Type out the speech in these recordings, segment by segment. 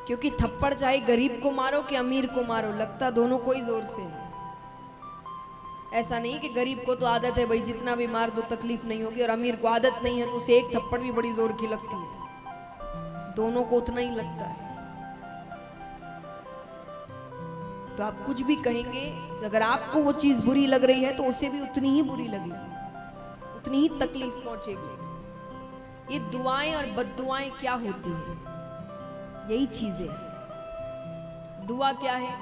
क्योंकि थप्पड़ चाहे गरीब को मारो कि अमीर को मारो, लगता दोनों को ही जोर से है। ऐसा नहीं कि गरीब को तो आदत है भाई जितना भी मार दो तकलीफ नहीं होगी, और अमीर को आदत नहीं है तो उसे एक थप्पड़ भी बड़ी जोर की लगती है। दोनों को उतना ही लगता है। तो आप कुछ भी कहेंगे, अगर आपको वो चीज बुरी लग रही है तो उसे भी उतनी ही बुरी लगेगी, उतनी ही तकलीफ पहुंचेगी। ये दुआएं और बद्दुआएं क्या होती है, यही चीजें हैं। दुआ क्या है?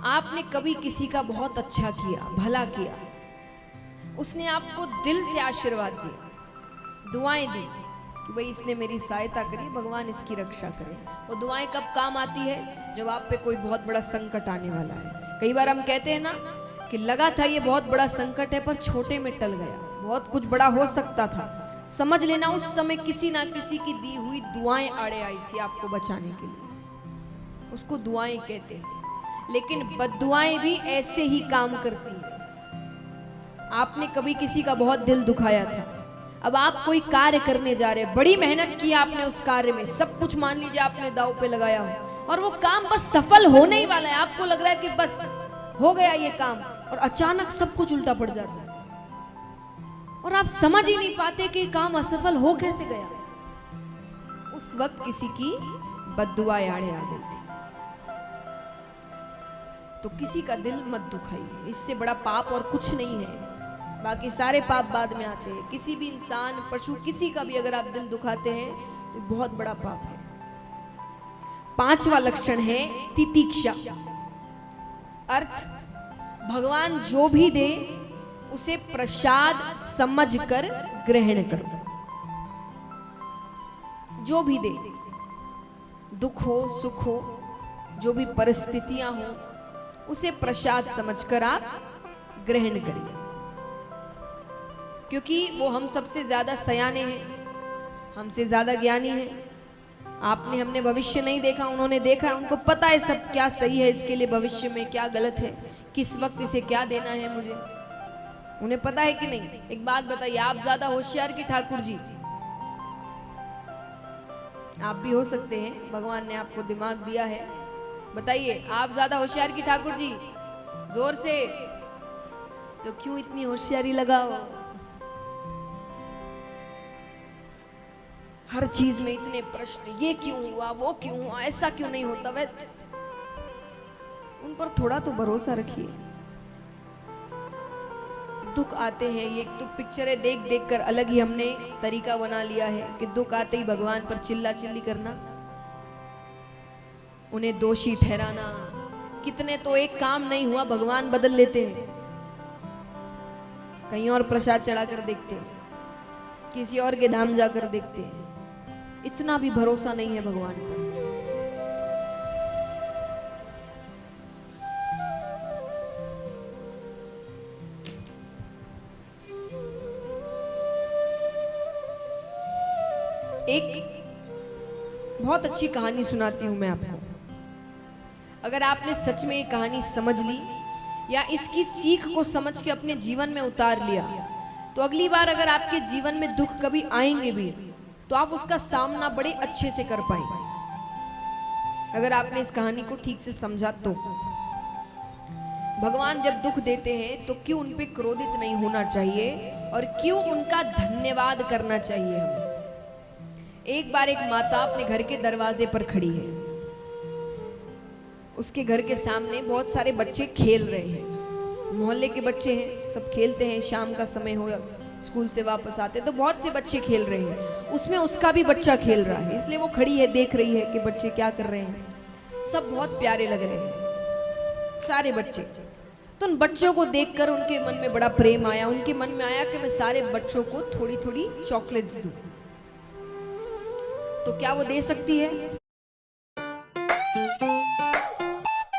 आपने कभी किसी का बहुत अच्छा किया, भला किया, उसने आपको दिल से आशीर्वाद दिया, दुआएं दी कि भाई इसने मेरी सहायता करी, भगवान इसकी रक्षा करे। वो दुआएं कब काम आती है? जब आप पे कोई बहुत बड़ा संकट आने वाला है। कई बार हम कहते हैं ना कि लगा था ये बहुत बड़ा संकट है पर छोटे में टल गया, बहुत कुछ बड़ा हो सकता था। समझ लेना उस समय किसी ना किसी की दी हुई दुआएं आड़े आई थी आपको बचाने के लिए, उसको दुआएं कहते हैं। लेकिन बद्दुआएं भी ऐसे ही काम करती हैं। आपने कभी किसी का बहुत दिल दुखाया था, अब आप कोई कार्य करने जा रहे हैं, बड़ी मेहनत की आपने उस कार्य में, सब कुछ मान लीजिए आपने दांव पे लगाया हो, और वो काम बस सफल होने ही वाला है, आपको लग रहा है कि बस हो गया ये काम, और अचानक सब कुछ उल्टा पड़ जाता है और आप समझ ही नहीं पाते कि काम असफल हो कैसे गया। उस वक्त किसी की बद्दुआएं आड़े आ गई थी। तो किसी का दिल मत दुखाइए, इससे बड़ा पाप और कुछ नहीं है। बाकी सारे पाप बाद में आते हैं। किसी भी इंसान, पशु, किसी का भी अगर आप दिल दुखाते हैं तो बहुत बड़ा पाप है। पांचवा लक्षण है तितिक्षा। अर्थ, भगवान जो भी दे उसे प्रसाद समझकर ग्रहण करो। जो भी दे, दुख हो सुख हो, जो भी परिस्थितियां हो, उसे प्रसाद समझकर आप ग्रहण करिए। क्योंकि वो हम सबसे ज्यादा सयाने हैं, हमसे ज्यादा ज्ञानी हैं। आपने, हमने भविष्य नहीं देखा, उन्होंने देखा है, उनको पता है सब क्या सही है इसके लिए, भविष्य में क्या गलत है, किस वक्त इसे क्या देना है मुझे, उन्हें पता है कि नहीं। एक बात बताइए, आप ज्यादा होशियार कि ठाकुर जी? आप भी हो सकते हैं, भगवान ने आपको दिमाग दिया है। बताइए, आप ज्यादा होशियार कि ठाकुर जी? जोर से। तो क्यों इतनी होशियारी लगाओ? हर चीज में इतने प्रश्न, ये क्यों हुआ, वो क्यों हुआ, ऐसा क्यों नहीं होता। वैसे उन पर थोड़ा तो भरोसा रखिए। दुख आते हैं, ये तो पिक्चरें देख देख कर अलग ही हमने तरीका बना लिया है कि दुख आते ही भगवान पर चिल्ला चिल्ली करना, उन्हें दोषी ठहराना। कितने तो एक काम नहीं हुआ भगवान बदल लेते हैं, कहीं और प्रसाद चढ़ाकर देखते हैं, किसी और के धाम जाकर देखते हैं। इतना भी भरोसा नहीं है भगवान पर। एक बहुत अच्छी कहानी सुनाती हूं मैं आपको। अगर आपने सच में ये कहानी समझ ली या इसकी सीख को समझ के अपने जीवन में उतार लिया, तो अगली बार अगर आपके जीवन में दुख कभी आएंगे भी तो आप उसका सामना बड़े अच्छे से कर पाएंगे, अगर आपने इस कहानी को ठीक से समझा तो। भगवान जब दुख देते हैं तो क्यों उन पे क्रोधित नहीं होना चाहिए और क्यों उनका धन्यवाद करना चाहिए हमें। एक बार एक माता अपने घर के दरवाजे पर खड़ी है। उसके घर के सामने बहुत सारे बच्चे खेल रहे हैं, मोहल्ले के बच्चे हैं, सब खेलते हैं। शाम का समय हो, स्कूल से वापस आते तो बहुत से बच्चे खेल रहे हैं, उसमें उसका भी बच्चा खेल रहा है, इसलिए वो खड़ी है, देख रही है कि बच्चे क्या कर रहे हैं। सब बहुत प्यारे लग रहे हैं सारे बच्चे। तो उन बच्चों को देखकर उनके मन में बड़ा प्रेम आया। उनके मन में आया कि मैं सारे बच्चों को थोड़ी थोड़ी चॉकलेट्स दूं। तो क्या वो दे सकती है?